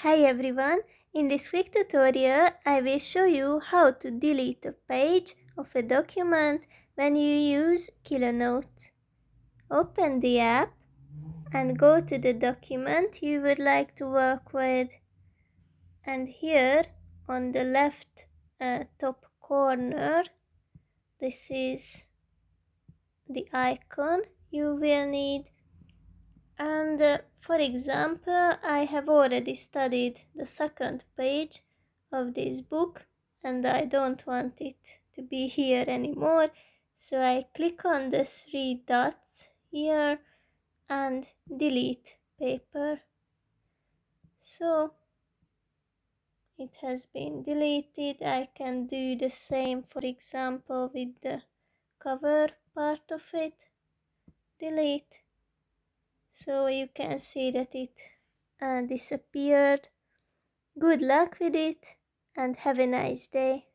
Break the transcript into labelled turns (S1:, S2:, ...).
S1: Hi everyone, in this quick tutorial I will show you how to delete a page of a document when you use Kilonotes. Open the app and go to the document you would like to work with. And here on the left top corner, this is the icon you will need. And for example, I have already studied the second page of this book and I don't want it to be here anymore. So I click on the three dots here and delete paper. So it has been deleted. I can do the same, for example, with the cover part of it. Delete. So you can see that it disappeared. Good luck with it and have a nice day.